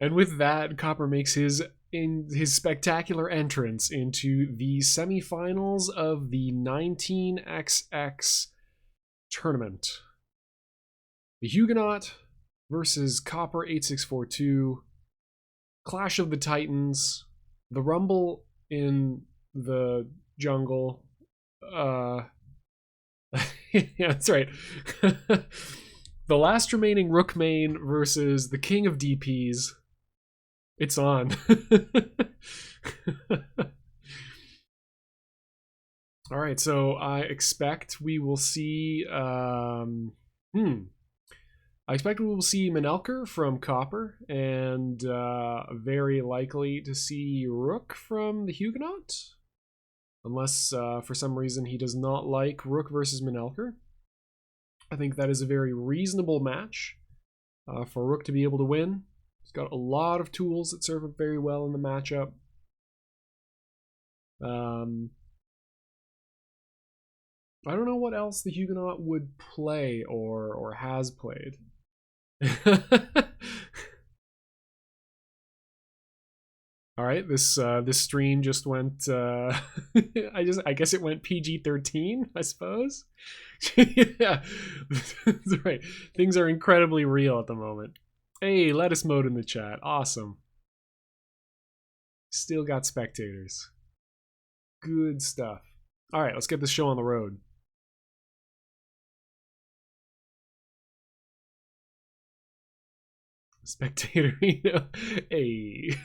And with that, Copper makes his spectacular entrance into the semifinals of the 19XX tournament. The Huguenot versus Copper8642, Clash of the Titans, the Rumble in the jungle. Yeah, that's right. The last remaining Rook main versus the King of DPs. It's on. All right, so I expect we will see. I expect we will see Menelker from Copper, and very likely to see Rook from the Huguenot, unless for some reason he does not like Rook versus Menelker. I think that is a very reasonable match for Rook to be able to win. He's got a lot of tools that serve him very well in the matchup. I don't know what else the Huguenot would play or has played. All right, this stream just went. I guess it went PG-13. I suppose. Yeah, that's right. Things are incredibly real at the moment. Hey, lettuce mode in the chat. Awesome. Still got spectators. Good stuff. All right, let's get this show on the road. Spectator, you know. Hey.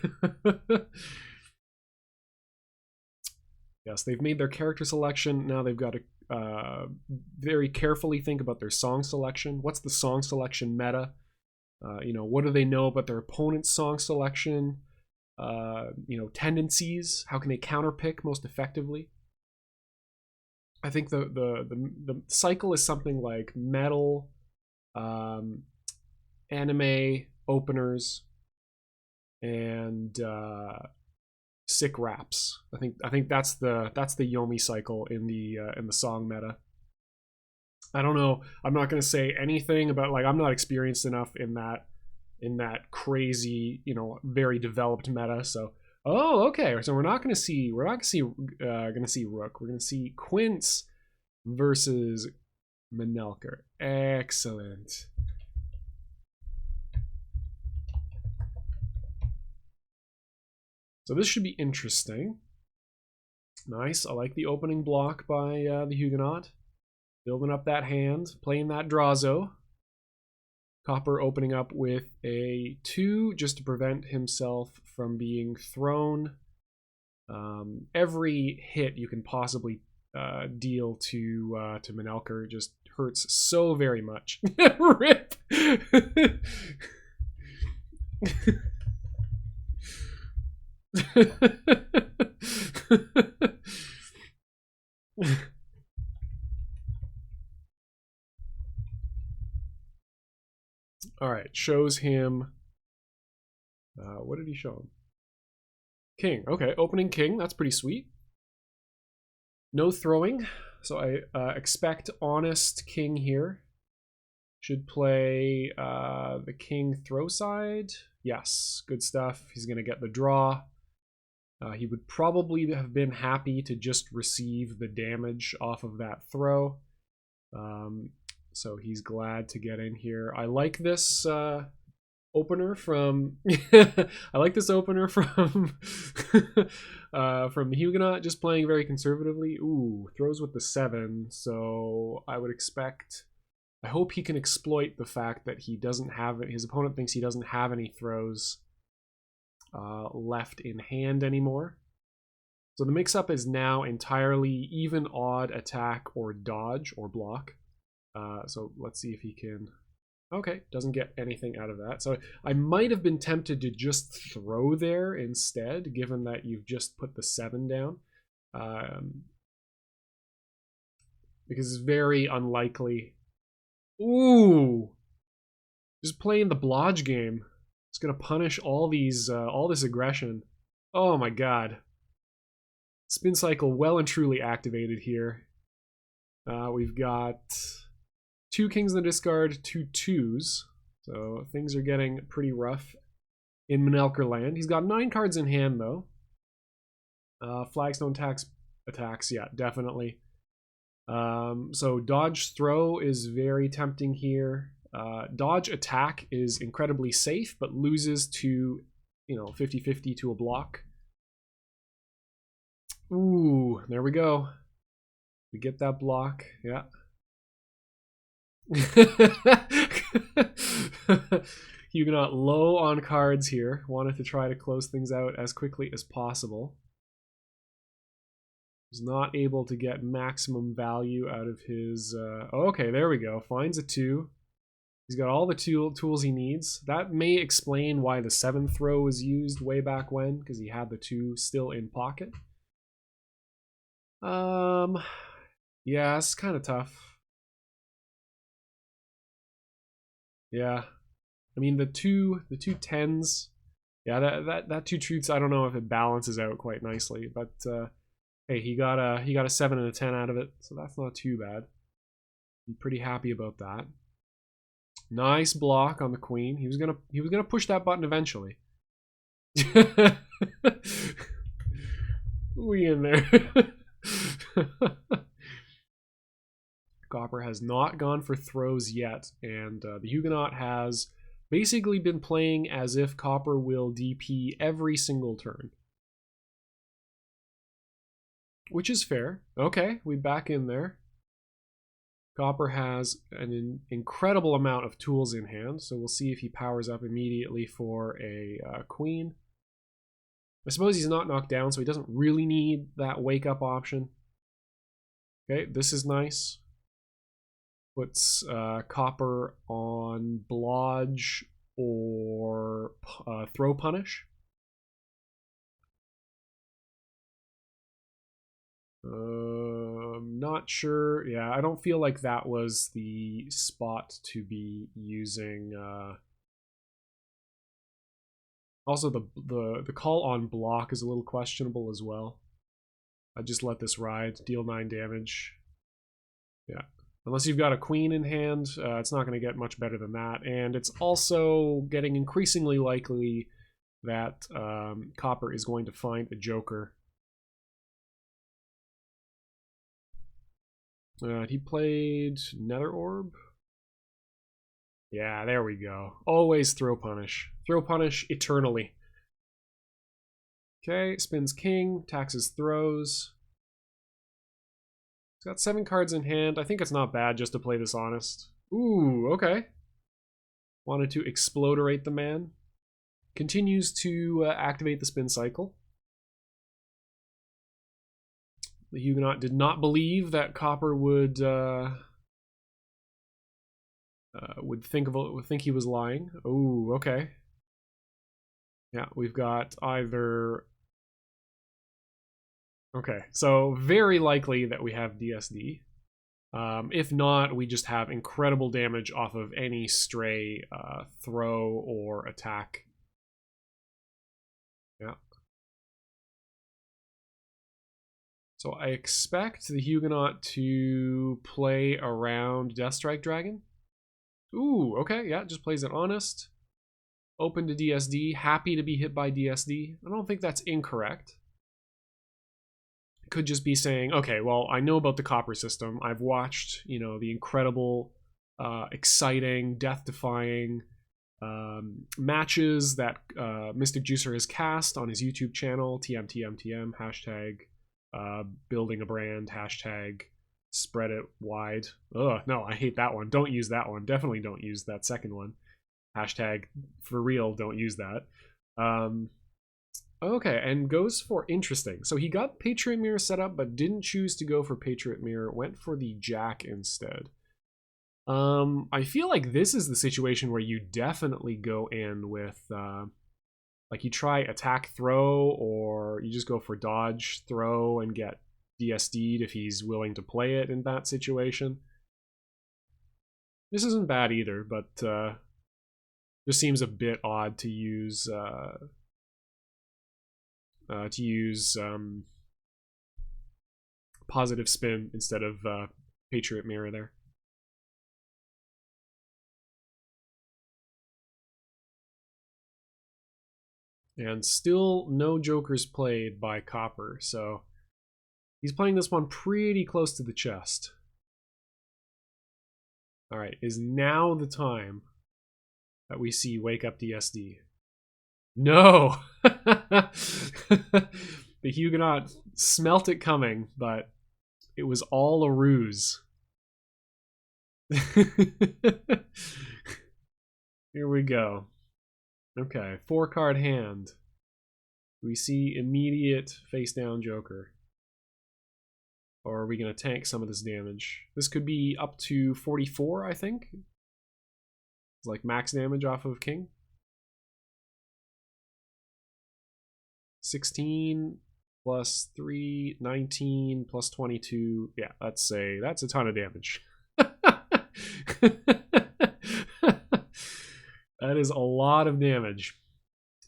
Yes, they've made their character selection. Now they've got to very carefully think about their song selection. What's the song selection meta? What do they know about their opponent's song selection? Tendencies. How can they counterpick most effectively? I think the cycle is something like metal, anime openers, and sick raps. I think that's the Yomi cycle in the song meta. I don't know. I'm not going to say anything about, like, I'm not experienced enough in that crazy, very developed meta. So, okay. So we're not going to see Rook. We're going to see Quince versus Menelker. Excellent. So this should be interesting. Nice. I like the opening block by the Huguenot. Building up that hand, playing that Drazo. Copper opening up with a 2 just to prevent himself from being thrown. Every hit you can possibly deal to Menelker just hurts so very much. Rip! All right, shows him. What did he show him? King. Okay, opening king. That's pretty sweet. No throwing, so I expect honest king here. Should play the king throw side. Yes, good stuff. He's going to get the draw. He would probably have been happy to just receive the damage off of that throw. So he's glad to get in here. I like this opener from I like this opener from Huguenot, just playing very conservatively. Ooh, throws with the 7. So I would expect, I hope he can exploit the fact that he doesn't have it. His opponent thinks he doesn't have any throws left in hand anymore. So the mix-up is now entirely even, odd, attack, or dodge, or block. So let's see if he can. Okay, doesn't get anything out of that. So I might have been tempted to just throw there instead, given that you've just put the 7 down. Because it's very unlikely. Ooh! Just playing the blodge game. It's going to punish all this aggression. Oh my god. Spin cycle well and truly activated here. We've got 2 kings in the discard, 2 twos. So things are getting pretty rough in Menelker land. He's got 9 cards in hand, though. Flagstone attacks, yeah, definitely. So dodge throw is very tempting here. Dodge attack is incredibly safe, but loses to, 50-50 to a block. Ooh, there we go. We get that block, yeah. Huguenot low on cards here. Wanted to try to close things out as quickly as possible. He's not able to get maximum value out of his... okay, there we go. Finds a 2. He's got all the tools he needs. That may explain why the 7th throw was used way back when, because he had the 2 still in pocket. Yeah, it's kind of tough. Yeah. I mean, the two 10s, yeah, that 2 truths, I don't know if it balances out quite nicely, but hey, he got a 7 and a 10 out of it, so that's not too bad. I'm pretty happy about that. Nice block on the queen. He was gonna push that button eventually. We in there. Copper has not gone for throws yet, and the Huguenot has basically been playing as if Copper will DP every single turn. Which is fair. Okay, we back in there. Copper has an incredible amount of tools in hand, so we'll see if he powers up immediately for a queen. I suppose he's not knocked down, so he doesn't really need that wake-up option. Okay, this is nice. Puts Copper on blodge or throw punish. Not sure. Yeah, I don't feel like that was the spot to be using. Also, the call on block is a little questionable as well. I just let this ride, deal 9 damage. Yeah, unless you've got a queen in hand, it's not going to get much better than that. And it's also getting increasingly likely that Copper is going to find a joker. He played Nether Orb. Yeah, there we go. Always throw punish. Throw punish eternally. Okay, spins king, taxes throws. He's got 7 cards in hand. I think it's not bad just to play this honest. Ooh, okay. Wanted to explodorate the man. Continues to activate the spin cycle. The Huguenot did not believe that Copper would think he was lying. Oh, okay. Yeah, we've got either... Okay, so very likely that we have DSD. If not, we just have incredible damage off of any stray throw or attack. Yeah. So I expect the Huguenot to play around Deathstrike Dragon. Ooh, okay, yeah, just plays it honest. Open to DSD, happy to be hit by DSD. I don't think that's incorrect. It could just be saying, okay, well, I know about the Copper system. I've watched, the incredible, exciting, death-defying matches that Mystic Juicer has cast on his YouTube channel, TMTMTM, hashtag building a brand, hashtag spread it wide. Ugh, no, I hate that one. Don't use that one. Definitely don't use that second one. Hashtag for real, don't use that. Okay, and goes for interesting. So he got Patriot Mirror set up, but didn't choose to go for Patriot Mirror. Went for the Jack instead. I feel like this is the situation where you definitely go in with like you try attack throw, or you just go for dodge throw and get DSD'd if he's willing to play it in that situation. This isn't bad either, but just seems a bit odd to use positive spin instead of Patriot Mirror there. And still no jokers played by Copper, so he's playing this one pretty close to the chest. Alright, is now the time that we see Wake Up DSD? No! The Huguenot smelt it coming, but it was all a ruse. Here we go. Okay, 4-card hand. We see immediate face-down Joker. Or are we going to tank some of this damage? This could be up to 44, I think. It's like max damage off of King. 16 plus 3, 19 plus 22. Yeah, that's a ton of damage. That is a lot of damage.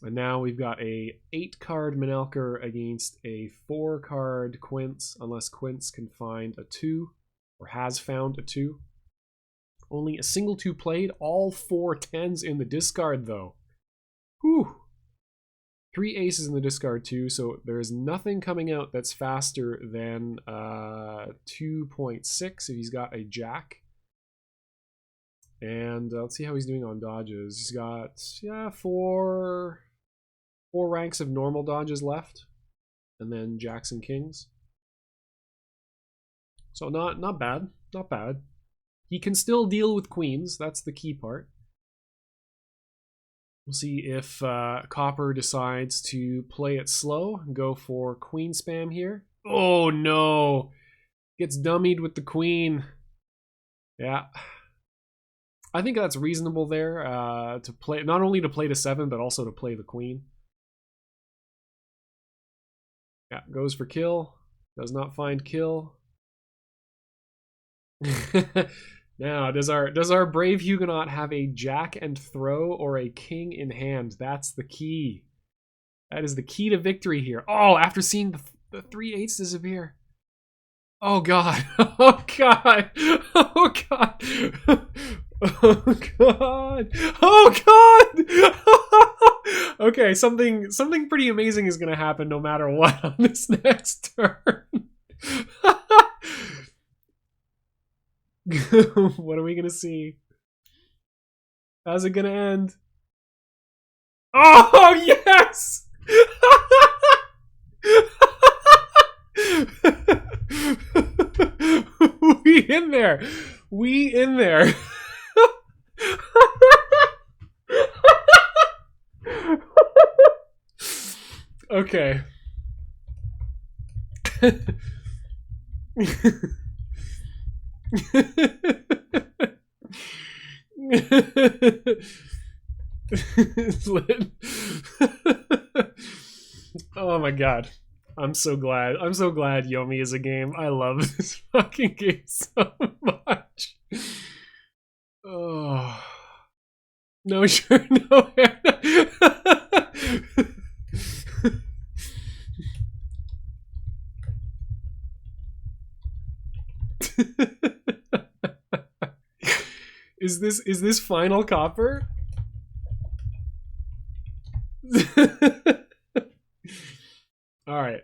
And now we've got a 8-card Menelker against a 4-card Quince, unless Quince can find a 2, or has found a 2. Only a single 2 played, all 4 10s in the discard though. Whew. 3 aces in the discard too, so there's nothing coming out that's faster than 2.6 if he's got a jack. And let's see how he's doing on dodges. He's got, yeah, four ranks of normal dodges left, and then jacks and kings. So not bad, not bad. He can still deal with queens. That's the key part. We'll see if Copper decides to play it slow and go for queen spam here. Oh no! Gets dummied with the queen. Yeah. I think that's reasonable there, to play, not only to play to 7, but also to play the queen. Yeah, goes for kill. Does not find kill. Now, does our brave Huguenot have a jack and throw or a king in hand? That's the key. That is the key to victory here. Oh, after seeing the 3 8s disappear. Oh god. Oh god. Oh god. Oh god. Oh god. Okay, something pretty amazing is gonna happen no matter what on this next turn. What are we gonna see? How's it gonna end? Oh yes! We in there. We in there. Okay. Oh my god. I'm so glad. I'm so glad Yomi is a game. I love this fucking game so much. Oh. No, sure, no. Is this final Copper? All right.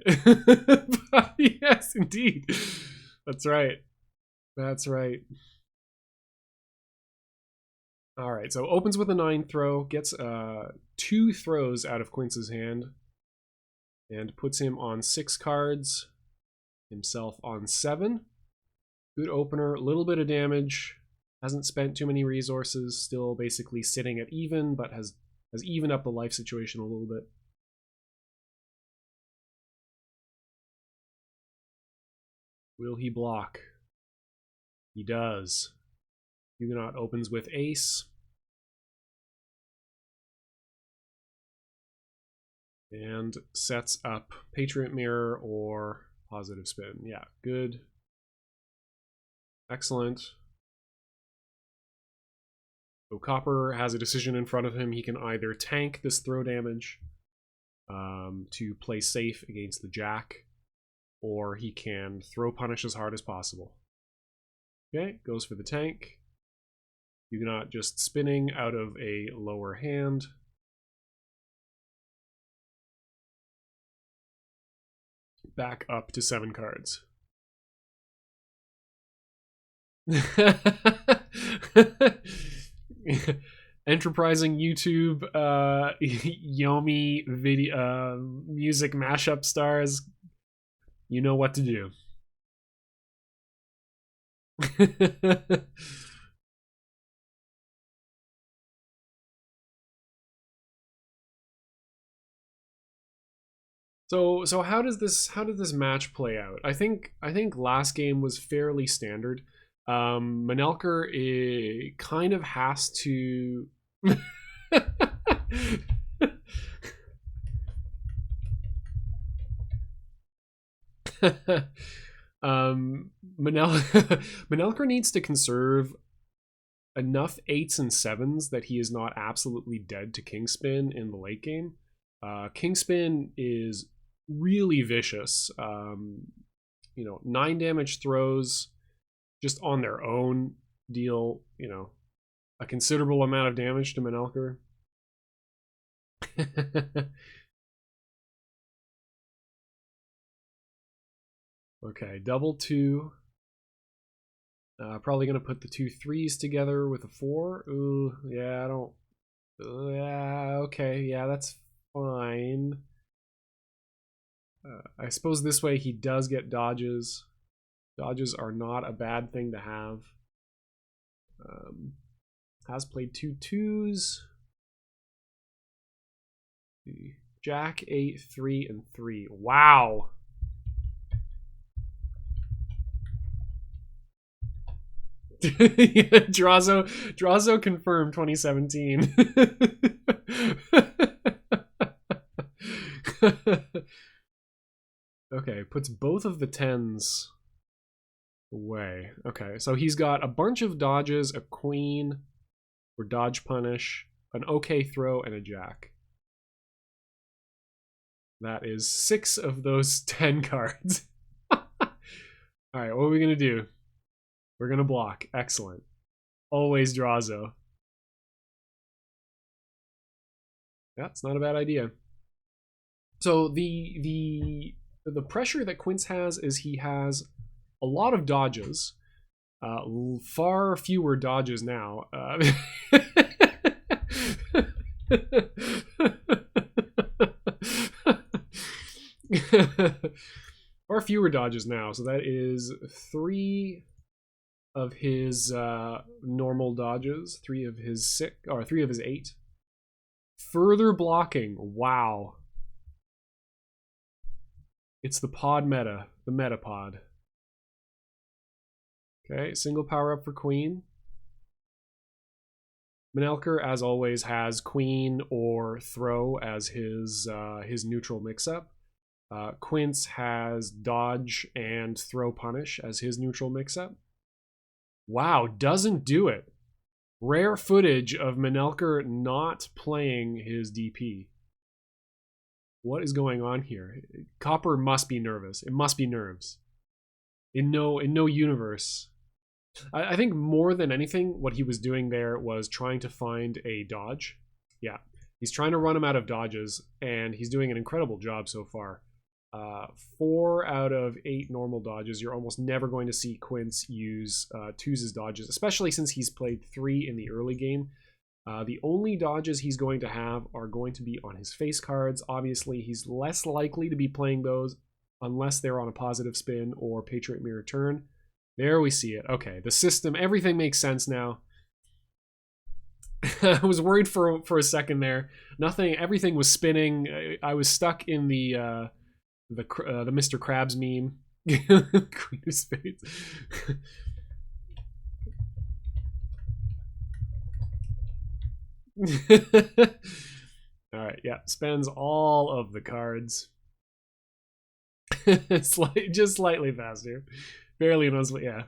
Yes, indeed. That's right. That's right. All right. So opens with a 9 throw, gets 2 throws out of Quince's hand, and puts him on 6 cards. Himself on 7. Good opener. A little bit of damage. Hasn't spent too many resources. Still basically sitting at even, but has evened up the life situation a little bit. Will he block? He does. Huguenot opens with ace. And sets up Patriot Mirror or Positive Spin. Yeah, good. Excellent. So Copper has a decision in front of him. He can either tank this throw damage to play safe against the jack, or he can throw punish as hard as possible. Okay, goes for the tank. Huguenot just spinning out of a lower hand. back up to 7 cards. Enterprising YouTube Yomi video music mashup stars, you know what to do. So how does this match play out? I think last game was fairly standard. Menelker kind of has to Menelker needs to conserve enough 8s and 7s that he is not absolutely dead to Kingspin in the late game. Kingspin is really vicious. 9 damage throws just on their own deal, a considerable amount of damage to Menelker. Okay, double 2. Probably gonna put the 2 3s together with a 4. Ooh, yeah, I don't. Yeah, okay, yeah, that's fine. I suppose this way he does get dodges. Dodges are not a bad thing to have. Has played 2 2s. Jack 8, 3, and 3. Wow. Drazo confirmed 2017. Okay, puts both of the 10s away. Okay, so he's got a bunch of dodges, a queen for dodge punish, an okay throw, and a jack. That is 6 of those 10 cards. Alright, what are we gonna do? We're gonna block. Excellent. Always Drazo. Yeah, it's not a bad idea. So the pressure that Quince has is he has a lot of dodges, far fewer dodges now. Far fewer dodges now, so that is 3 of his normal dodges, 3 of his 6, or 3 of his 8. Further blocking, wow. It's the pod meta, the meta pod. Okay, single power up for Queen. Menelker, as always, has Queen or Throw as his neutral mix-up. Quince has Dodge and Throw Punish as his neutral mix-up. Wow, doesn't do it. Rare footage of Menelker not playing his DP. What is going on here? Copper must be nervous. It must be nerves. In no universe. I think more than anything, what he was doing there was trying to find a dodge. Yeah, he's trying to run him out of dodges, and he's doing an incredible job so far. 4 out of 8 normal dodges. You're almost never going to see Quince use 2s as dodges, especially since he's played 3 in the early game. The only dodges he's going to have are going to be on his face cards. Obviously, he's less likely to be playing those unless they're on a positive spin or Patriot Mirror turn. There we see it. Okay, the system, everything makes sense now. I was worried for a second there. Everything was spinning. I was stuck in the Mr. Krabs meme. Queen of Spades. All right, yeah, spends all of the cards. Just slightly faster. Barely knows what, yeah.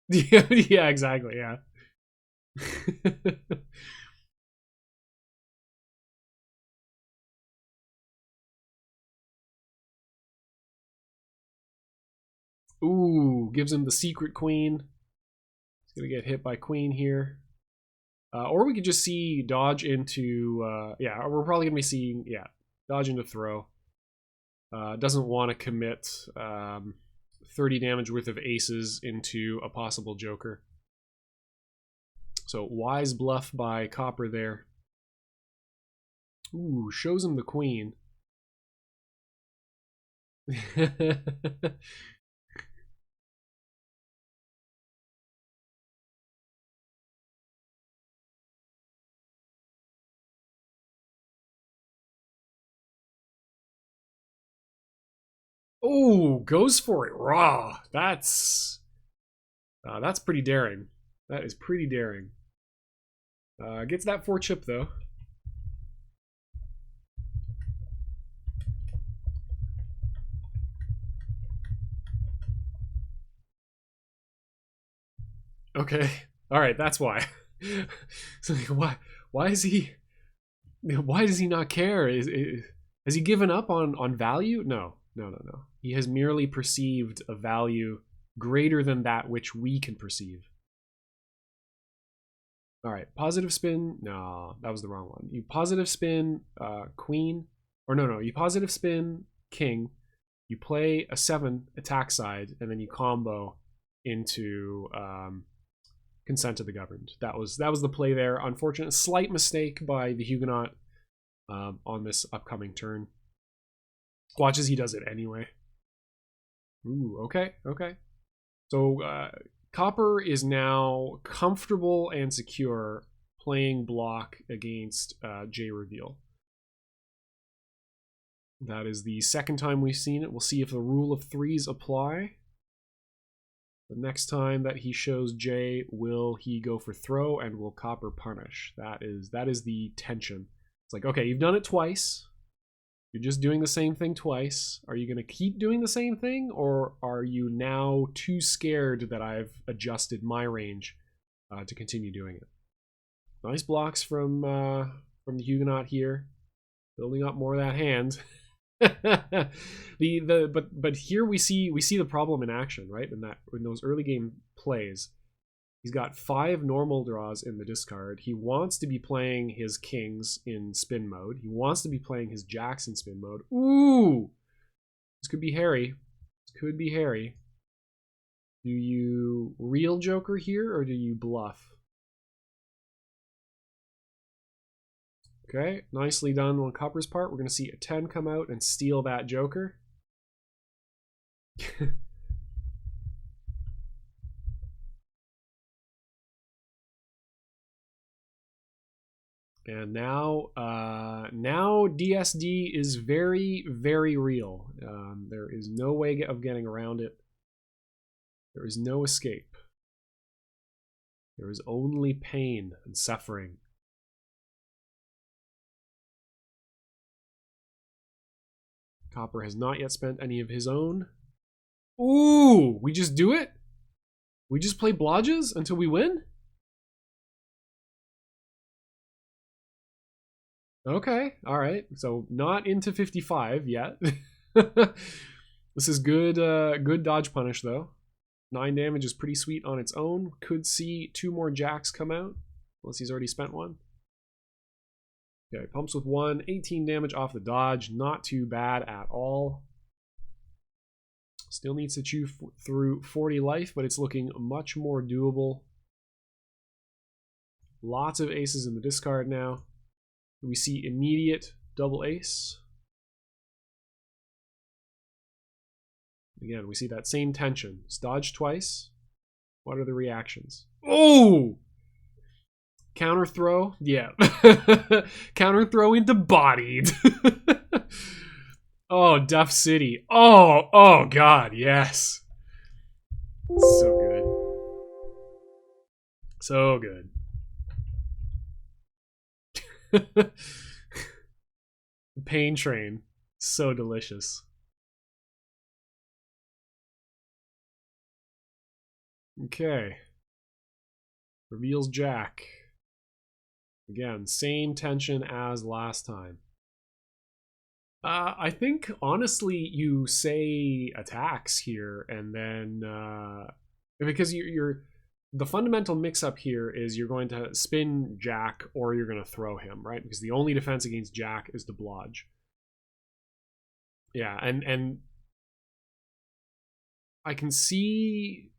Yeah, exactly, yeah. Ooh, gives him the secret queen. Gonna get hit by queen here. Or we could just see dodge into, yeah, we're probably gonna be seeing, yeah, dodge into throw. Doesn't want to commit 30 damage worth of aces into a possible joker. So wise bluff by Copper there. Ooh, shows him the queen. Oh, goes for it raw. That's pretty daring. That is pretty daring. Gets that 4 chip though. Okay. All right, that's why. So like, why is he? Why does he not care? Has he given up on value? No. He has merely perceived a value greater than that which we can perceive. All right, positive spin. No, that was the wrong one. You positive spin queen, or no, you positive spin king. You play a 7 attack side, and then you combo into consent of the governed. That was the play there. Unfortunate, slight mistake by the Huguenot on this upcoming turn. Watch as he does it anyway. Ooh, okay. So Copper is now comfortable and secure playing block against J reveal. That is the second time we've seen it. We'll see if the rule of threes apply. The next time that he shows J, will he go for throw and will Copper punish? That is the tension. It's like, okay, you've done it twice. You're just doing the same thing twice. Are you going to keep doing the same thing, or are you now too scared that I've adjusted my range to continue doing it? Nice blocks from the Huguenot here, building up more of that hand. But here we see the problem in action, right? In those early game plays, he's got 5 normal draws in the discard. He wants to be playing his kings in spin mode. He wants to be playing his jacks in spin mode. Ooh, this could be hairy. Do you real joker here, or do you bluff? Okay, nicely done on Copper's part. We're going to see a 10 come out and steal that joker. And now DSD is very, very real. There is no way of getting around it. There is no escape. There is only pain and suffering. Copper has not yet spent any of his own. Ooh, we just do it? We just play blodges until we win? Okay, all right. So not into 55 yet. This is good good dodge punish though. 9 damage is pretty sweet on its own. Could see 2 more jacks come out, unless he's already spent one. Okay, pumps with 1, 18 damage off the dodge. Not too bad at all. Still needs to chew through 40 life, but it's looking much more doable. Lots of aces in the discard now. We see immediate double ace. Again, we see that same tension. It's dodged twice. What are the reactions? Oh! Counter throw? Yeah. Counter throw into bodied. Oh, Duff City. Oh God, yes. So good. So good. Pain train. So delicious. Okay. Reveals Jack. Again, same tension as last time. I think, honestly, you say attacks here, and then... because the fundamental mix-up here is you're going to spin Jack or you're going to throw him, right? Because the only defense against Jack is to blodge. Yeah, and I can see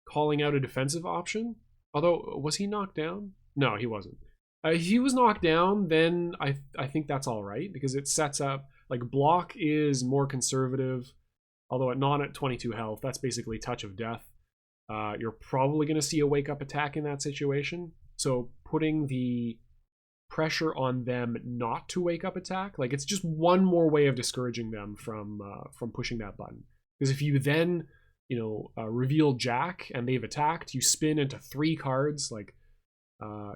calling out a defensive option. Although, was he knocked down? No, he wasn't. If he was knocked down, then I think that's all right, because it sets up, like, block is more conservative, although not at 22 health. That's basically touch of death. You're probably going to see a wake-up attack in that situation. So putting the pressure on them not to wake up attack, like, it's just one more way of discouraging them from pushing that button. Because if you then, reveal Jack and they've attacked, you spin into 3 cards, like,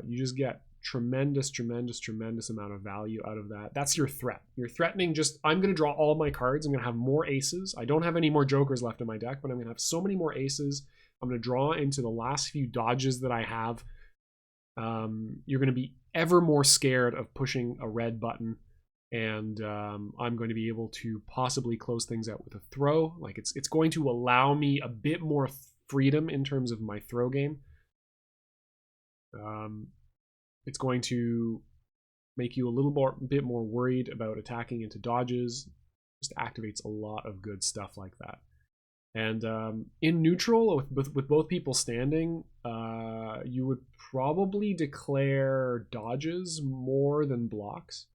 you just get tremendous amount of value out of that. That's your threat. You're threatening just, I'm going to draw all my cards. I'm going to have more aces. I don't have any more jokers left in my deck, but I'm going to have so many more aces. I'm going to draw into the last few dodges that I have. You're going to be ever more scared of pushing a red button, and I'm going to be able to possibly close things out with a throw. Like, it's going to allow me a bit more freedom in terms of my throw game. It's going to make you a little bit more worried about attacking into dodges. Just activates a lot of good stuff like that. And in neutral, with both people standing, you would probably declare dodges more than blocks.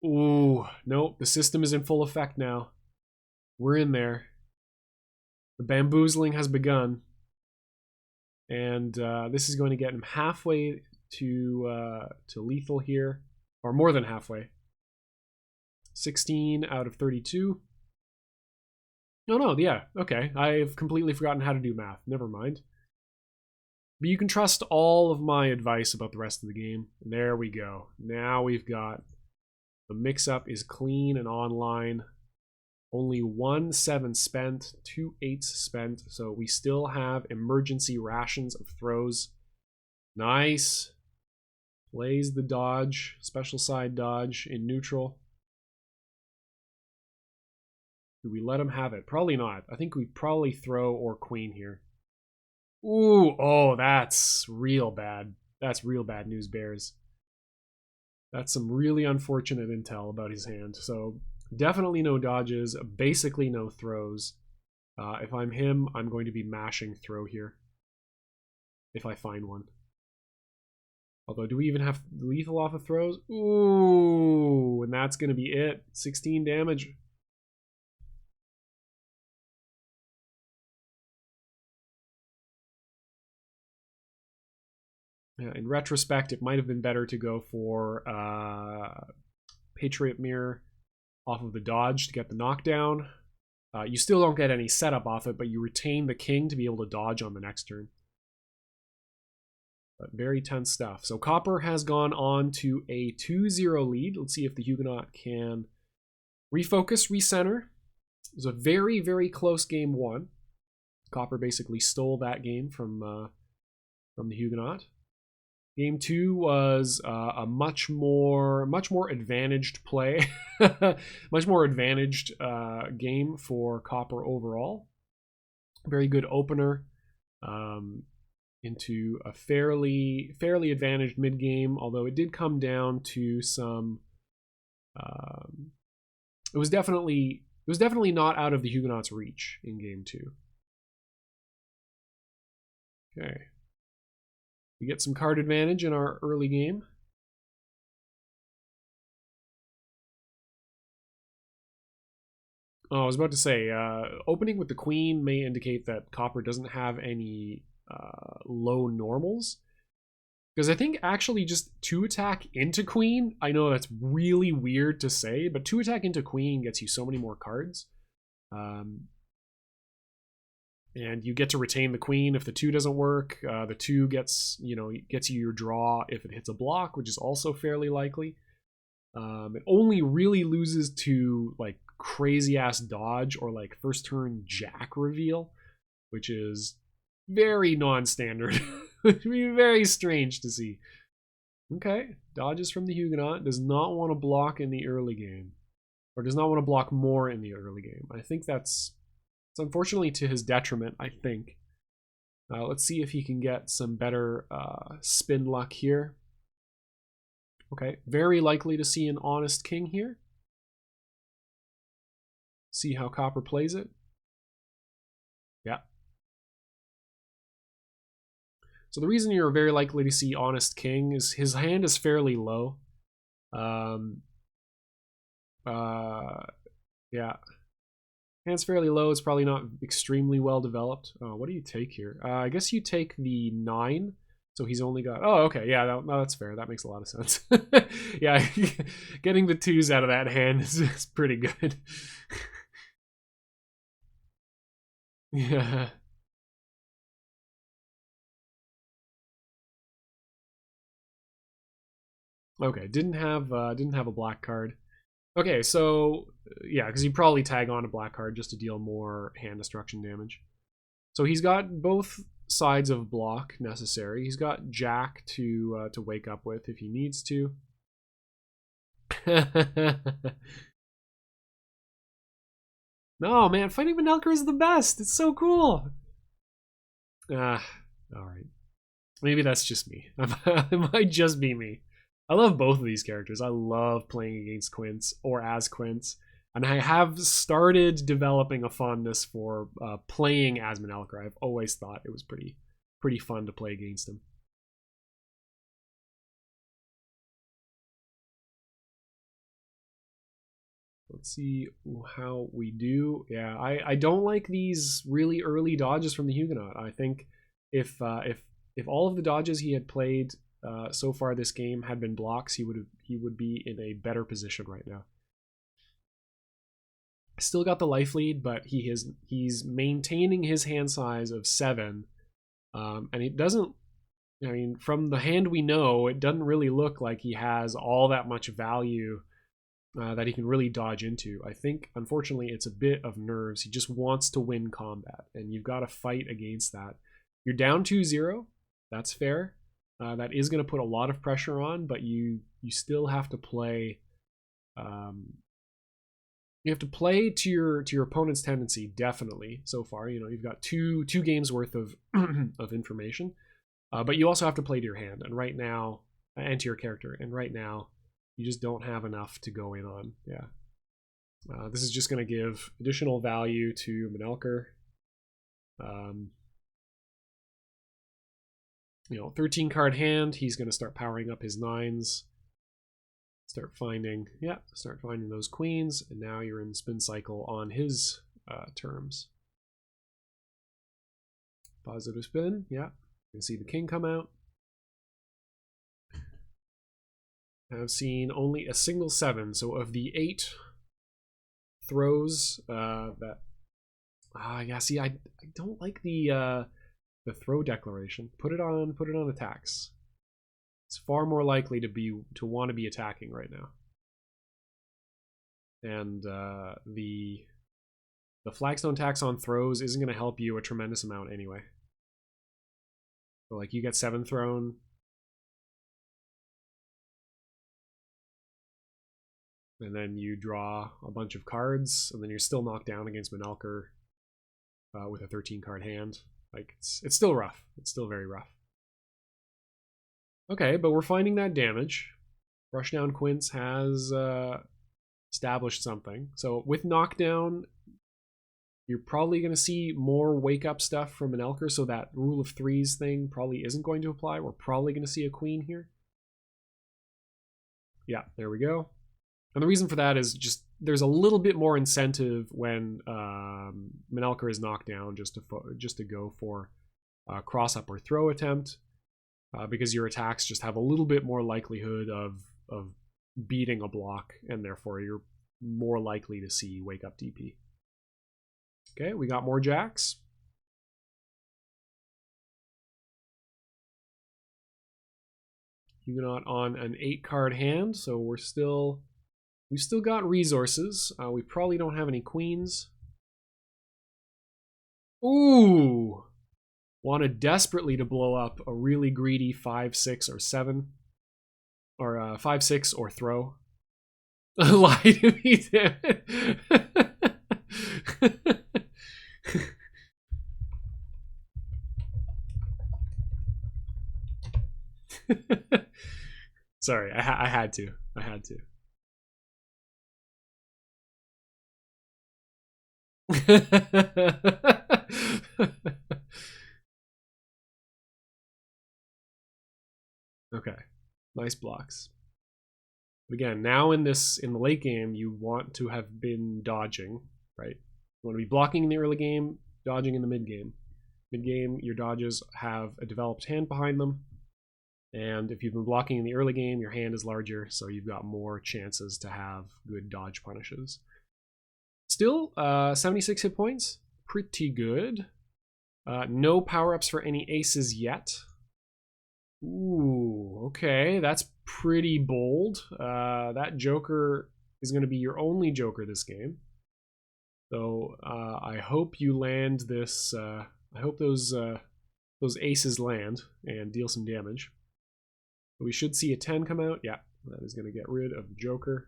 Ooh, no, the system is in full effect now. We're in there. The bamboozling has begun. And this is going to get him halfway to lethal here, or more than halfway. 16 out of 32. No, yeah, okay. I've completely forgotten how to do math. Never mind. But you can trust all of my advice about the rest of the game. And there we go. Now we've got the mix-up is clean and online. Only 1 7 spent, 2 8s spent. So we still have emergency rations of throws. Nice. Plays the dodge, special side dodge in neutral. Do we let him have it? Probably not. I think we probably throw or queen here. Ooh, oh, that's real bad. That's real bad news, Bears. That's some really unfortunate intel about his hand. So definitely no dodges, basically no throws. If I'm him, I'm going to be mashing throw here. If I find one. Although, do we even have lethal off of throws? Ooh, and that's going to be it. 16 damage. Yeah, in retrospect, it might have been better to go for Patriot Mirror off of the dodge to get the knockdown. You still don't get any setup off it, but you retain the king to be able to dodge on the next turn. But very tense stuff. So Copper has gone on to a 2-0 lead. Let's see if the Huguenot can refocus, recenter. It was a very, very close game 1. Copper basically stole that game from the Huguenot. Game 2 was a much more advantaged play, much more advantaged game for Copper overall. Very good opener into a fairly advantaged mid game. Although it did come down to some, it was definitely not out of the Huguenots' reach in game 2. Okay. We get some card advantage in our early game. Oh, I was about to say, opening with the queen may indicate that Copper doesn't have any low normals. Because I think actually just 2 attack into queen, I know that's really weird to say, but 2 attack into queen gets you so many more cards. And you get to retain the queen if the 2 doesn't work. The 2 gets you your draw if it hits a block, which is also fairly likely. It only really loses to like crazy ass dodge or like first turn Jack reveal, which is very non-standard. It'd be very strange to see. Okay, dodges from the Huguenot. Does not want to block in the early game, or does not want to block more in the early game. I think it's unfortunately to his detriment, I think. Let's see if he can get some better spin luck here. Okay, very likely to see an honest king here. See how Copper plays it. Yeah. So the reason you're very likely to see honest king is his hand is fairly low. Yeah. Hand's fairly low. It's probably not extremely well developed. What do you take here? I guess you take the 9. So he's only got... Oh, okay. Yeah, no, that's fair. That makes a lot of sense. Yeah, getting the 2s out of that hand is pretty good. Yeah. Okay, didn't have a black card. Okay, so yeah, because you probably tag on a black card just to deal more hand destruction damage. So he's got both sides of block necessary. He's got Jack to wake up with if he needs to. No, man, fighting Menelker is the best. It's so cool. All right. Maybe that's just me. It might just be me. I love both of these characters. I love playing against Quince or as Quince. And I have started developing a fondness for playing as Menelker. I've always thought it was pretty fun to play against him. Let's see how we do. Yeah, I don't like these really early dodges from the Huguenot. I think if all of the dodges he had played so far this game had been blocks, he would be in a better position right now. Still got the life lead, but he's maintaining his hand size of 7, and it doesn't. I mean, from the hand we know, it doesn't really look like he has all that much value that he can really dodge into. I think, unfortunately, it's a bit of nerves. He just wants to win combat, and you've got to fight against that. You're down 2-0. That's fair. That is going to put a lot of pressure on, but you still have to play. You have to play to your opponent's tendency, definitely. So far, you've got two games worth of of information, but you also have to play to your hand, and right now, and to your character, and right now, you just don't have enough to go in on. Yeah, this is just going to give additional value to Menelker. 13 card hand. He's going to start powering up his 9s. Start finding those queens, and now you're in spin cycle on his terms. Positive spin, yeah. You can see the king come out. I've seen only a single 7, so of the 8 throws yeah, see, I don't like the throw declaration. Put it on attacks. It's far more likely to want to be attacking right now. And the flagstone tax on throws isn't going to help you a tremendous amount anyway. So, like, you get 7 thrown. And then you draw a bunch of cards, and then you're still knocked down against Menelker with a 13 card hand. Like, it's still rough. It's still very rough. Okay, but we're finding that damage. Rushdown Quince has established something. So with knockdown, you're probably going to see more wake-up stuff from Menelker, so that rule of 3s thing probably isn't going to apply. We're probably going to see a queen here. Yeah, there we go. And the reason for that is just there's a little bit more incentive when Menelker is knocked down just to go for a cross-up or throw attempt. Because your attacks just have a little bit more likelihood of beating a block, and therefore you're more likely to see wake up DP. Okay, we got more jacks. Huguenot on an 8 card hand, so we've still got resources. We probably don't have any queens. Ooh! Wanted desperately to blow up a really greedy 5, 6, or 7. Or 5, 6, or throw. Lie to me, damn it. Sorry, I had to. I had to. Okay, nice blocks. Again, now in the late game, you want to have been dodging, right? You want to be blocking in the early game, dodging in the mid game. Mid game, your dodges have a developed hand behind them, and if you've been blocking in the early game, your hand is larger, so you've got more chances to have good dodge punishes. Still, 76 hit points, pretty good. No power-ups for any aces yet. Ooh, okay, that's pretty bold. That Joker is going to be your only Joker this game. So I hope you land this. I hope those aces land and deal some damage. We should see a 10 come out. Yeah, that is going to get rid of the Joker.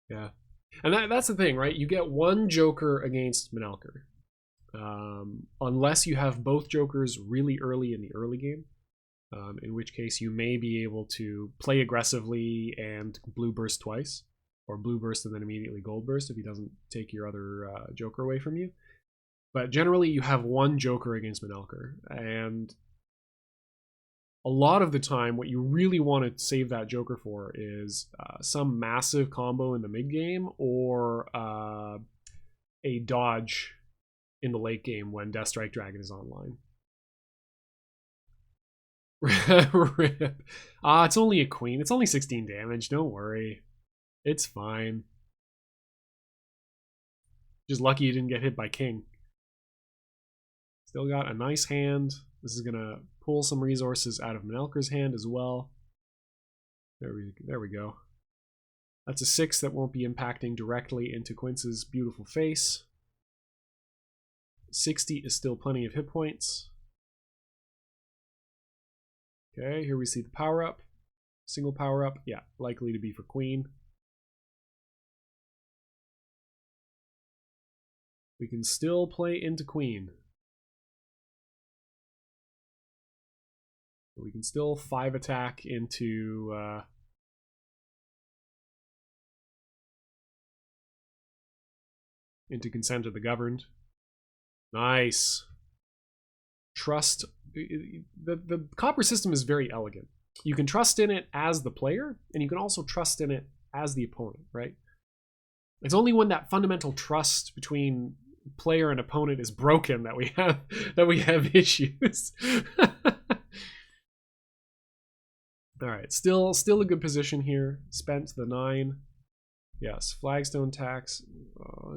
Yeah. And that's the thing, right? You get one Joker against Menelker. Unless you have both Jokers really early in the early game, in which case you may be able to play aggressively and blue burst twice, or blue burst and then immediately gold burst if he doesn't take your other Joker away from you. But generally you have one Joker against Menelker, and a lot of the time what you really want to save that Joker for is some massive combo in the mid game, or a dodge in the late game when Death Strike Dragon is online. Rip. It's only a queen. It's only 16 damage. Don't worry. It's fine. Just lucky you didn't get hit by king. Still got a nice hand. This is going to pull some resources out of Menelker's hand as well. There we go. That's a 6 that won't be impacting directly into Quince's beautiful face. 60 is still plenty of hit points. Okay, here we see the power up. Single power up. Yeah, likely to be for queen. We can still play into queen. We can still 5 attack into Consent of the Governed. Nice. Trust. The copper system is very elegant. You can trust in it as the player, and you can also trust in it as the opponent, right? It's only when that fundamental trust between player and opponent is broken that we have issues. All right, still a good position here. Spent the 9. Yes, flagstone tax.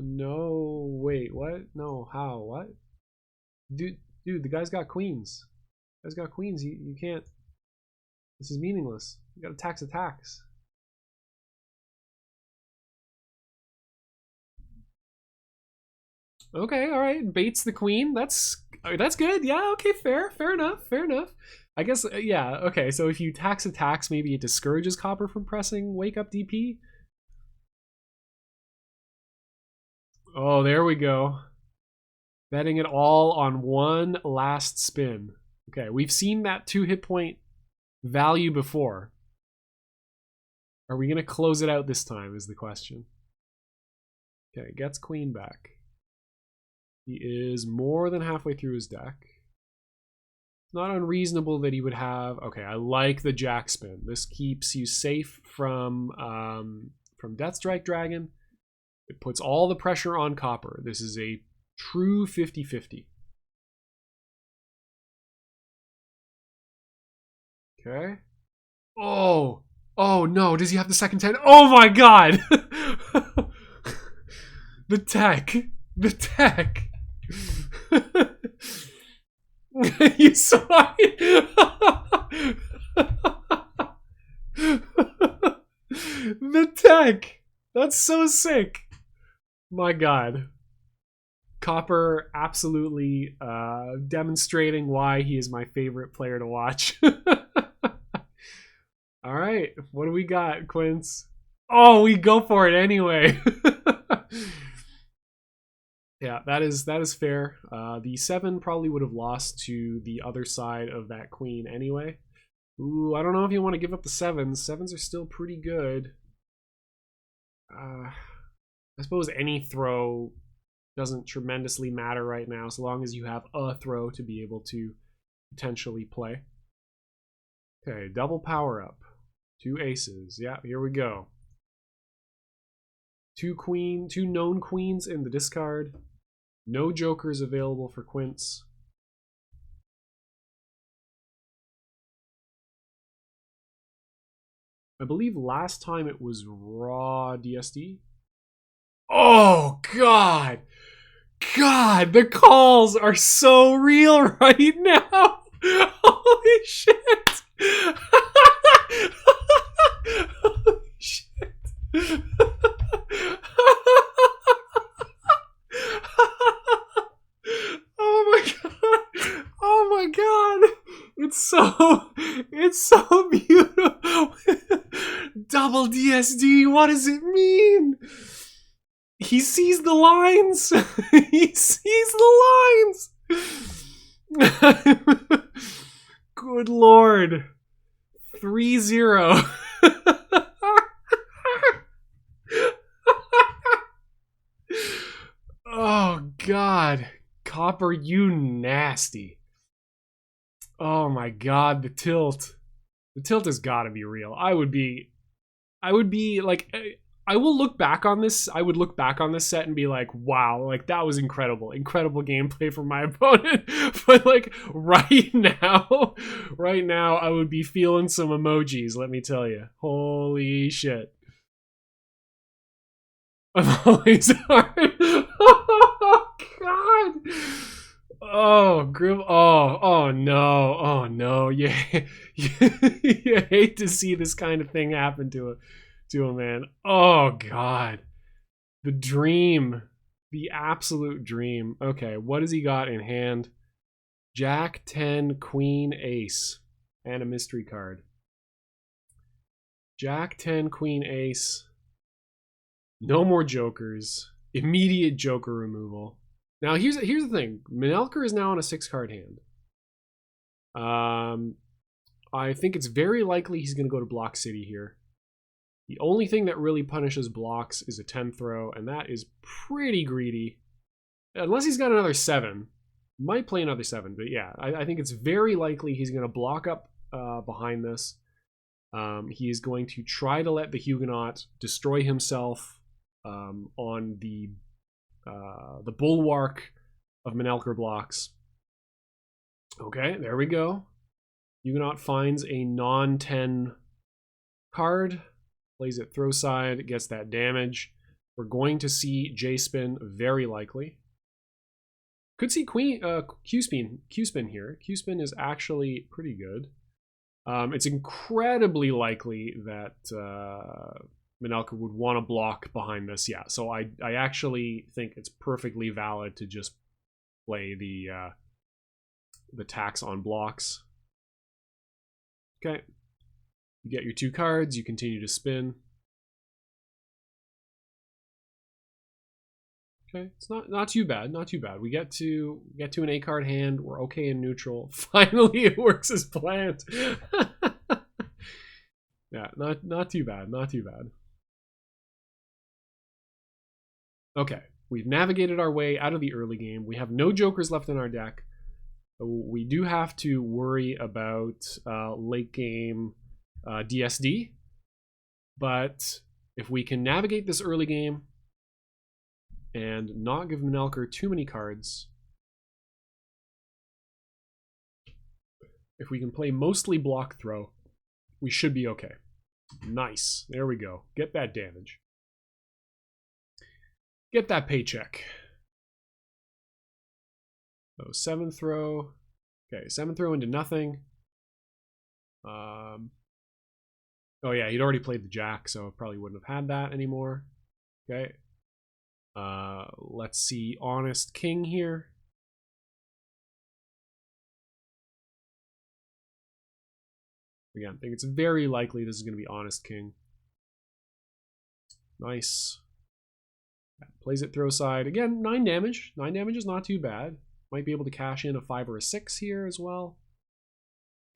No, wait, what? No, how? What? Dude, the guy's got queens. The guy's got queens. You can't. This is meaningless. You got to tax a tax. Okay, all right. Baits the queen. That's good. Yeah, okay, fair enough. I guess, yeah, okay, so if you tax a tax, maybe it discourages copper from pressing Wake Up DP. Oh, there we go. Betting it all on one last spin. Okay, we've seen that 2 hit point value before. Are we going to close it out this time is the question. Okay, gets queen back. He is more than halfway through his deck. It's not unreasonable that he would have... Okay, I like the jack spin. This keeps you safe from Death Strike Dragon. It puts all the pressure on copper. This is a true 50-50. Okay. Oh no, does he have the second 10? Oh my god! The tech. You saw it? The tech. That's so sick. My god. Copper absolutely demonstrating why he is my favorite player to watch. All right, what do we got, Quince? Oh, we go for it anyway. Yeah, that is fair. The 7 probably would have lost to the other side of that queen anyway. Ooh, I don't know if you want to give up the 7s. 7s are still pretty good. I suppose any throw doesn't tremendously matter right now, so long as you have a throw to be able to potentially play. Okay, double power up. 2 aces. Yeah, here we go. 2 known queens in the discard. No jokers available for Quince. I believe last time it was raw DSD. Oh, God. God, the calls are so real right now. Holy shit. Holy shit. Oh my god. Oh my god. It's so beautiful. Double DSD, what does it mean? He sees the lines. He sees the lines. Good lord. 3-0. Oh god. Copper, you nasty. Oh my god, the tilt. The tilt has got to be real. I would be like, I will look back on this. I would look back on this set and be like, wow, like that was incredible gameplay from my opponent. But like right now, I would be feeling some emojis. Let me tell you, holy shit. I'm always hard. Oh god. Oh, grim. Oh no. Oh no. Yeah, you hate to see this kind of thing happen to a man. Oh god. The dream. The absolute dream. Okay, what has he got in hand? Jack, 10, Queen, Ace. And a mystery card. Jack, 10, Queen, Ace. No more jokers. Immediate joker removal. Now here's the thing. Menelker is now on a 6-card hand. I think it's very likely he's going to go to Block City here. The only thing that really punishes blocks is a 10 throw, and that is pretty greedy. Unless he's got another 7. Might play another 7, but yeah, I think it's very likely he's going to block up behind this. He is going to try to let the Huguenot destroy himself on the bulwark of Menelker blocks. Okay, there we go. Huguenot finds a non-10 card, plays it throw side, gets that damage. We're going to see J-spin, very likely. Could see Q-spin here. Q-spin is actually pretty good. It's incredibly likely that Menelker would want to block behind this. Yeah, so I actually think it's perfectly valid to just play the tax on blocks. Okay. You get your 2 cards, you continue to spin. Okay, it's not too bad, not too bad. We get to an 8-card hand, we're okay in neutral. Finally it works as planned. Yeah, not too bad, not too bad. Okay, we've navigated our way out of the early game. We have no jokers left in our deck. We do have to worry about late game DSD, but if we can navigate this early game and not give Menelker too many cards, if we can play mostly block throw, we should be okay. Nice. There we go. Get that damage. Get that paycheck. So 7 throw. Okay, 7 throw into nothing. Oh yeah, he'd already played the jack, so probably wouldn't have had that anymore. Okay. Let's see, honest king here. Again, I think it's very likely this is going to be honest king. Nice. Plays it throw side. Again, 9 damage. 9 damage is not too bad. Might be able to cash in a 5 or a 6 here as well.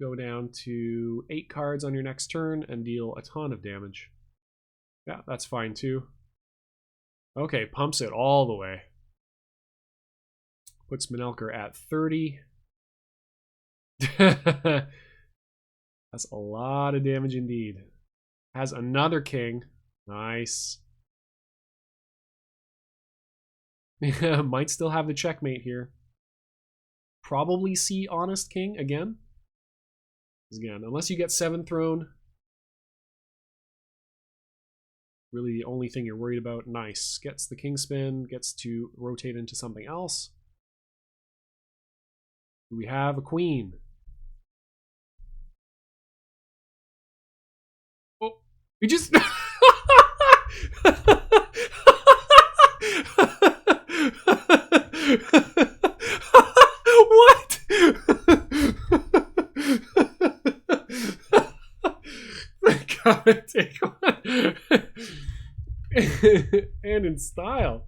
Go down to 8 cards on your next turn and deal a ton of damage. Yeah, that's fine too. Okay, pumps it all the way. Puts Menelker at 30. That's a lot of damage indeed. Has another king. Nice. Might still have the checkmate here. Probably see Honest King again. Again, unless you get 7 thrown. Really the only thing you're worried about. Nice. Gets the king spin. Gets to rotate into something else. We have a queen. Oh, we just... What? Gotta take one. And in style.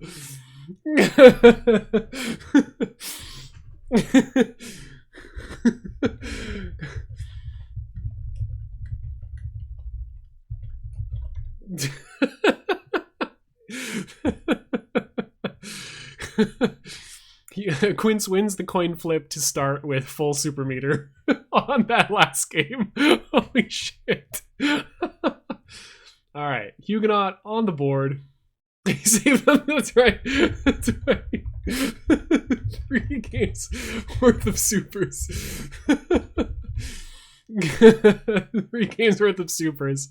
Quince wins the coin flip to start with full super meter on that last game. Holy shit. Alright, Huguenot on the board. Save them, that's right. That's right. 3 games worth of supers. 3 games worth of supers.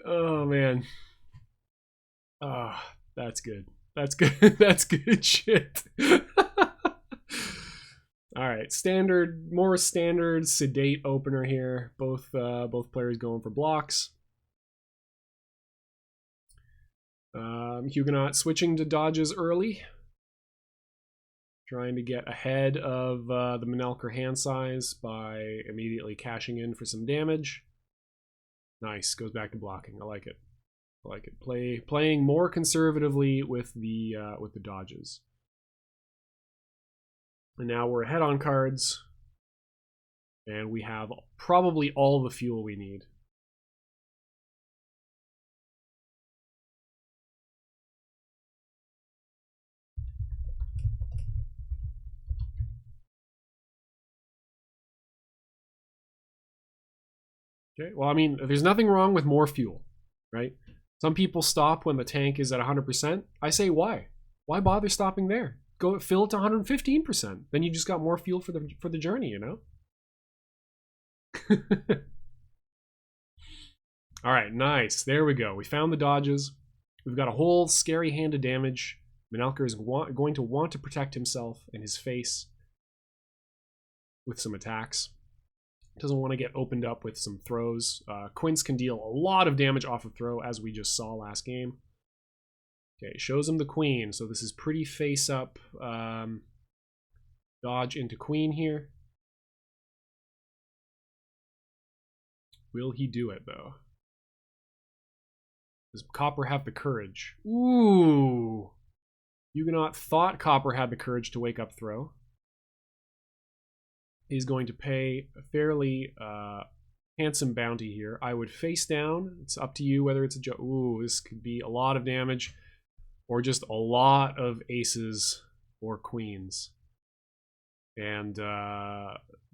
Oh man. Ah, oh, that's good. That's good. That's good shit. All right, standard, more standard, sedate opener here. Both players going for blocks. Huguenot switching to dodges early, trying to get ahead of the Menelker hand size by immediately cashing in for some damage. Nice, goes back to blocking. I like it. I like it. Playing more conservatively with the dodges. And now we're ahead on cards, and we have probably all the fuel we need. Okay, well, I mean, there's nothing wrong with more fuel, right? Some people stop when the tank is at 100%. I say, why? Why bother stopping there? Go fill it to 115%. Then you just got more fuel for the journey, you know? All right, nice. There we go. We found the dodges. We've got a whole scary hand of damage. Menelker is going to want to protect himself and his face with some attacks. Doesn't want to get opened up with some throws. Quince can deal a lot of damage off of throw, as we just saw last game. Okay, shows him the queen, so this is pretty face up. Dodge into queen here. Will he do it, though? Does Copper have the courage? Ooh! Huguenot thought Copper had the courage to wake up throw. He's going to pay a fairly handsome bounty here. I would face down. It's up to you whether it's a joke. Ooh, this could be a lot of damage or just a lot of aces or queens. And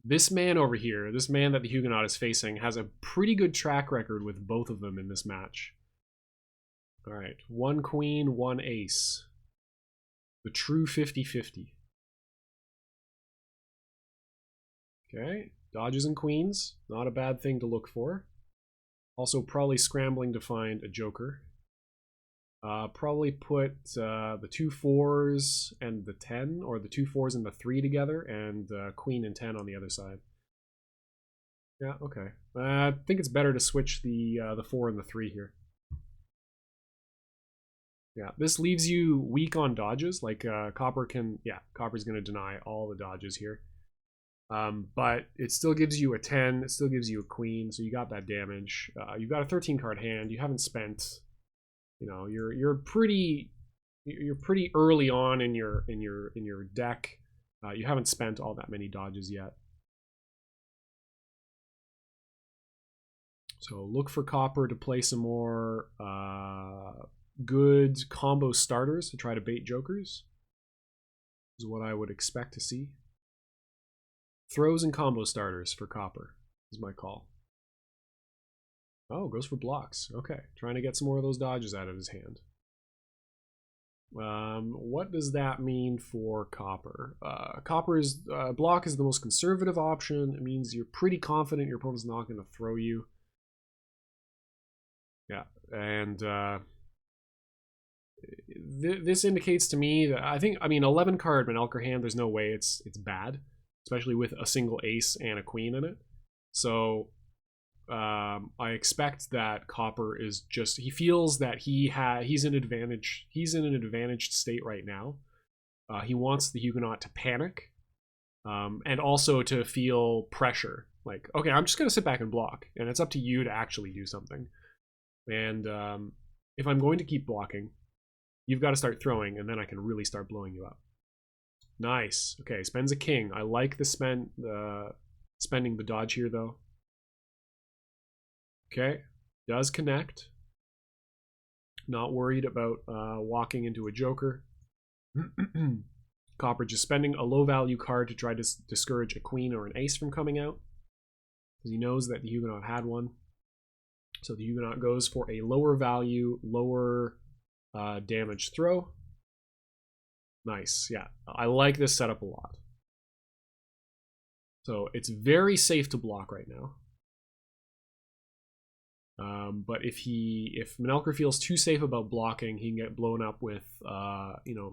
this man over here, this man that the Huguenot is facing, has a pretty good track record with both of them in this match. All right, 1 queen, 1 ace. The true 50-50. Okay, dodges and queens, not a bad thing to look for. Also probably scrambling to find a joker. Probably put the 2 4s and the 10, or the 2 4s and the 3 together, and queen and 10 on the other side. Yeah, okay. I think it's better to switch the 4 and the 3 here. Yeah, this leaves you weak on dodges. Like Copper can, yeah, Copper's going to deny all the dodges here. But it still gives you a 10, it still gives you a queen, so you got that damage. You've got a 13 card hand, you haven't spent, you know, you're pretty you're pretty early on in your deck. You haven't spent all that many dodges yet. So look for Copper to play some more good combo starters to try to bait jokers. Is what I would expect to see. Throws and combo starters for Copper is my call. Oh, goes for blocks. Okay, trying to get some more of those dodges out of his hand. What does that mean for Copper? Copper's block is the most conservative option. It means you're pretty confident your opponent's not going to throw you. Yeah, and this indicates to me that I mean 11 card Menelker hand, there's no way it's bad, especially with a single ace and a queen in it. So I expect that Copper is just, he feels that he's in an advantaged state right now. He wants the Huguenot to panic, and also to feel pressure. Like, okay, I'm just gonna sit back and block, and it's up to you to actually do something. And if I'm going to keep blocking, you've got to start throwing, and then I can really start blowing you up. Nice. Okay, spends a king. I like the spending the dodge here, though. Okay, does connect. Not worried about walking into a joker. Copper just spending a low value card to try to discourage a queen or an ace from coming out, because he knows that the Huguenot had one. So the Huguenot goes for a lower value, lower damage throw. Nice, yeah. I like this setup a lot. So it's very safe to block right now. But if Menelker feels too safe about blocking, he can get blown up with an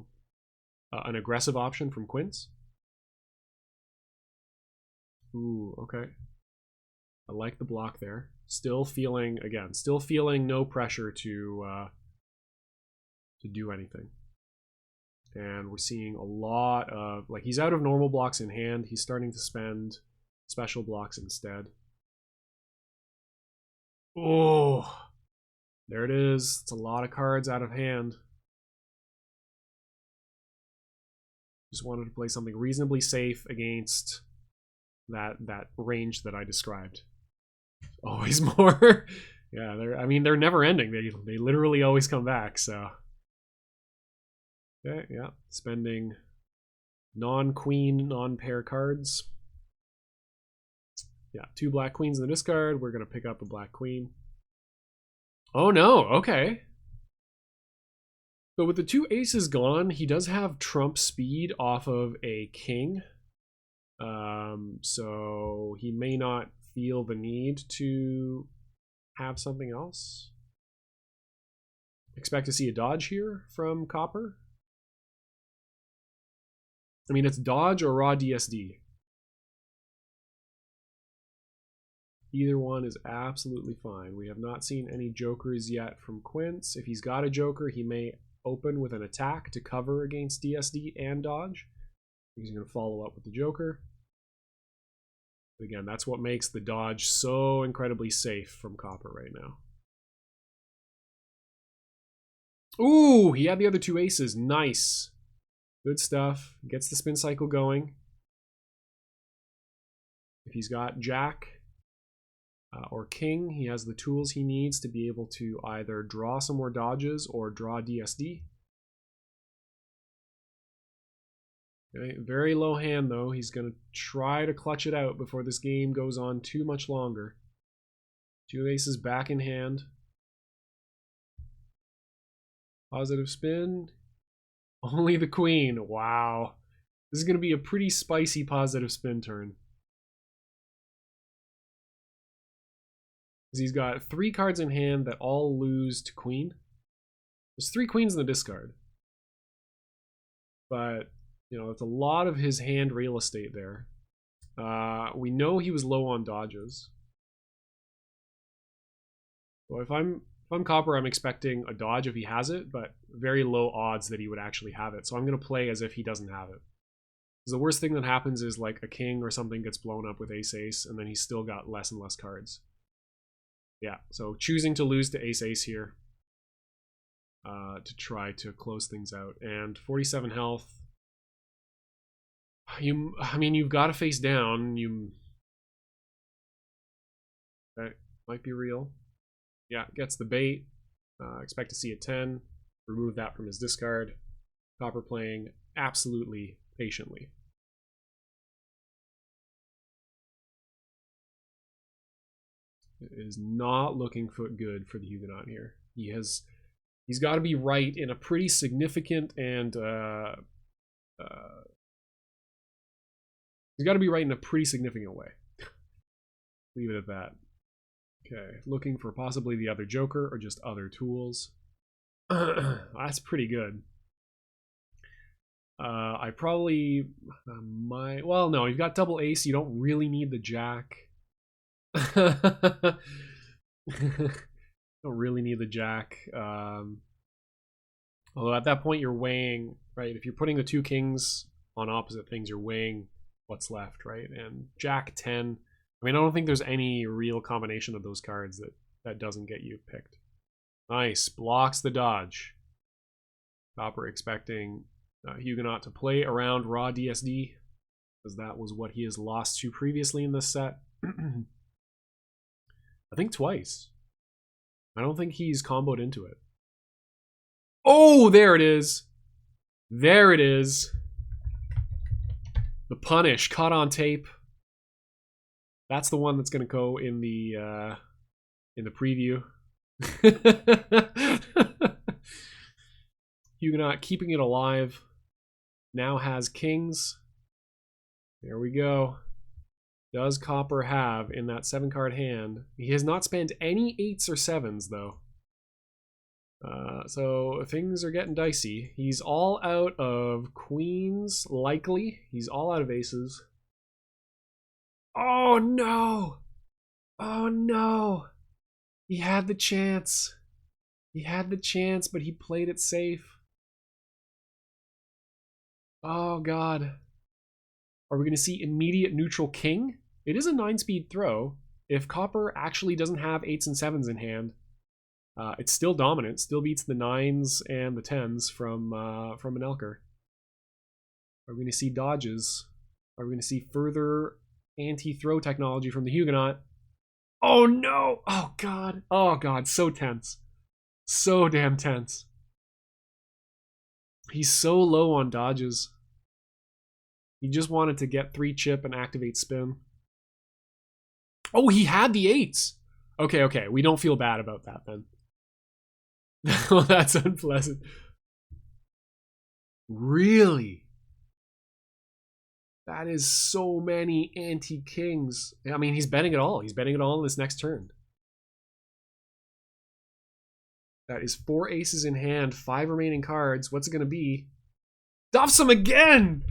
aggressive option from Quince. Ooh, okay. I like the block there. Still feeling no pressure to do anything. And we're seeing a lot of, like, he's out of normal blocks in hand. He's starting to spend special blocks instead. Oh, there it is. It's a lot of cards out of hand. Just wanted to play something reasonably safe against that range that I described. Always more. Yeah, they're never ending. They literally always come back. So okay, yeah, spending non-queen, non-pair cards. Yeah, 2 black queens in the discard. We're gonna pick up a black queen. Oh no, okay. So with the 2 aces gone, he does have trump speed off of a king. So he may not feel the need to have something else. Expect to see a dodge here from Copper. I mean, it's dodge or raw DSD. Either one is absolutely fine. We have not seen any jokers yet from Quince. If he's got a joker, he may open with an attack to cover against DSD and dodge. He's going to follow up with the joker. But again, that's what makes the dodge so incredibly safe from Copper right now. Ooh, he had the other 2 aces. Nice. Good stuff. Gets the spin cycle going. If he's got Jack or King, he has the tools he needs to be able to either draw some more dodges or draw DSD. Okay, very low hand though. He's going to try to clutch it out before this game goes on too much longer. 2 aces back in hand. Positive spin. Only the queen. Wow. This is going to be a pretty spicy positive spin turn. He's got 3 cards in hand that all lose to queen. There's 3 queens in the discard. But, you know, it's a lot of his hand real estate there. We know he was low on dodges. So if I'm Copper, I'm expecting a dodge if he has it, but very low odds that he would actually have it. So I'm going to play as if he doesn't have it. Because the worst thing that happens is like a king or something gets blown up with ace-ace, and then he's still got less and less cards. Yeah, so choosing to lose to ace-ace here. to try to close things out. And 47 health. I mean, you've got to face down. That might be real. Yeah, gets the bait. Expect to see a 10. Remove that from his discard. Copper playing absolutely patiently. It is not looking good for the Huguenot here. He's got to be right in a pretty significant and he's got to be right in a pretty significant way. Leave it at that. Okay, looking for possibly the other Joker or just other tools. That's pretty good. I probably might. Well, no, you've got double ace. You don't really need the jack. Don't really need the jack. Although at that point you're weighing, right? If you're putting the two kings on opposite things, you're weighing what's left, right? And jack 10. I mean, I don't think there's any real combination of those cards that doesn't get you picked. Nice. Blocks the dodge. Copper expecting Huguenot to play around raw DSD, because that was what he has lost to previously in this set. I think twice. I don't think he's comboed into it. Oh, there it is. There it is. The punish caught on tape. That's the one that's going to go in the preview. Huguenot keeping it alive. Now has kings. There we go. Does Copper have in that 7-card hand? He has not spent any 8s or 7s, though. So things are getting dicey. He's all out of queens, likely. He's all out of aces. Oh, no! Oh, no! He had the chance. He had the chance, but he played it safe. Oh, God. Are we going to see immediate neutral king? It is a 9-speed throw. If Copper actually doesn't have 8s and 7s in hand, it's still dominant. Still beats the 9s and the 10s from Menelker. Are we going to see dodges? Are we going to see further anti-throw technology from the Huguenot? Oh, no! Oh, God. Oh, God. So tense. So damn tense. He's so low on dodges. He just wanted to get 3 chip and activate spin. Oh, he had the 8s. Okay. We don't feel bad about that then. Well, that's unpleasant. Really? That is so many anti-kings. I mean, he's betting it all. He's betting it all in this next turn. That is 4 aces in hand, 5 remaining cards. What's it going to be? Stuffs him again!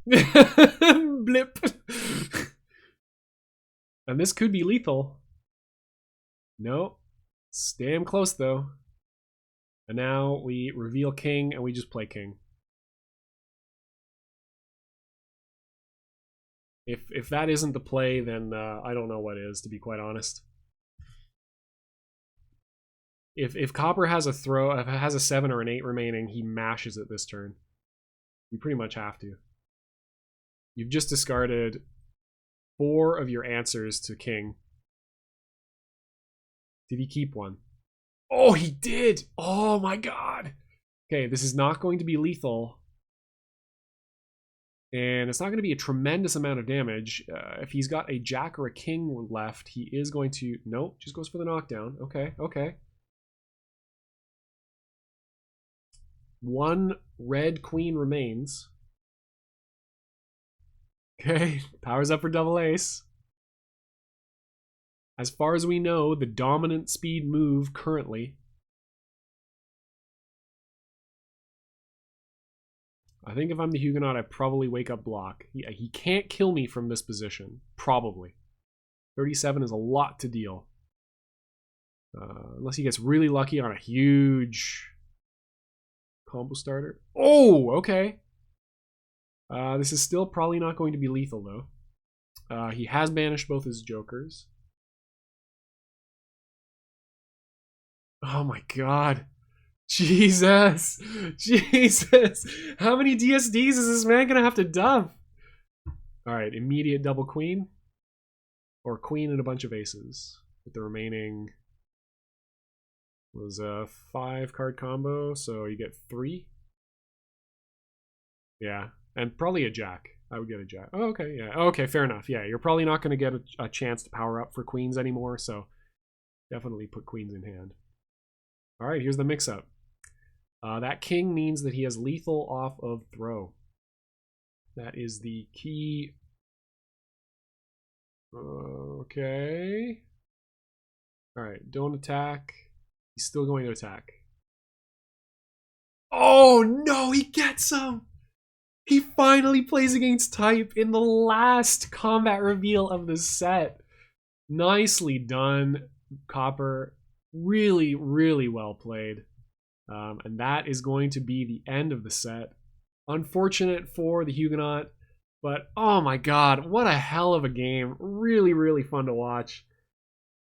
Blip. And this could be lethal. No. It's damn close, though. And now we reveal king, and we just play king. If that isn't the play, then I don't know what is, to be quite honest. If Copper has a throw, if it has a 7 or an 8 remaining, he mashes it this turn. You pretty much have to. You've just discarded 4 of your answers to king. Did he keep one? Oh, he did! Oh my god! Okay, this is not going to be lethal. And it's not going to be a tremendous amount of damage. If he's got a jack or a king left, he is going to... Nope, just goes for the knockdown. Okay. 1 red queen remains. Okay, powers up for double ace. As far as we know, the dominant speed move currently. I think if I'm the Huguenot, I probably wake up block. He can't kill me from this position. Probably. 37 is a lot to deal. Unless he gets really lucky on a huge combo starter. Oh, okay. This is still probably not going to be lethal, though. He has banished both his jokers. Oh my god. Jesus. Jesus. How many DSDs is this man gonna have to dump? Alright, immediate double queen. Or queen and a bunch of aces. With the remaining was a 5-card combo, so you get 3. Yeah, and probably a jack. I would get a jack. Oh, okay, yeah. Okay, fair enough. Yeah, you're probably not going to get a chance to power up for queens anymore, so definitely put queens in hand. All right, here's the mix-up. That king means that he has lethal off of throw. That is the key. Okay. All right, don't attack. He's still going to attack. Oh, no, he gets him! He finally plays against type in the last combat reveal of the set. Nicely done, Copper. Really, really well played. And that is going to be the end of the set. Unfortunate for the Huguenot, but oh my god, what a hell of a game. Really, really fun to watch.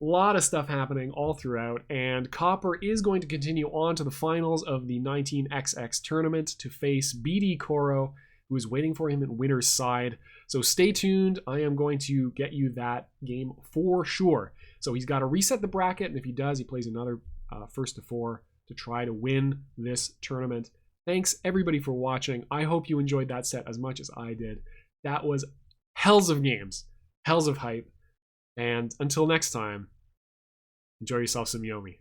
A lot of stuff happening all throughout, and Copper is going to continue on to the finals of the 19XX tournament to face BD Koro, who is waiting for him in winner's side. So stay tuned. I am going to get you that game for sure. So he's got to reset the bracket, and if he does, he plays another first to 4 to try to win this tournament. Thanks everybody for watching. I hope you enjoyed that set as much as I did. That was hells of games, hells of hype. And until next time, enjoy yourself some Yomi.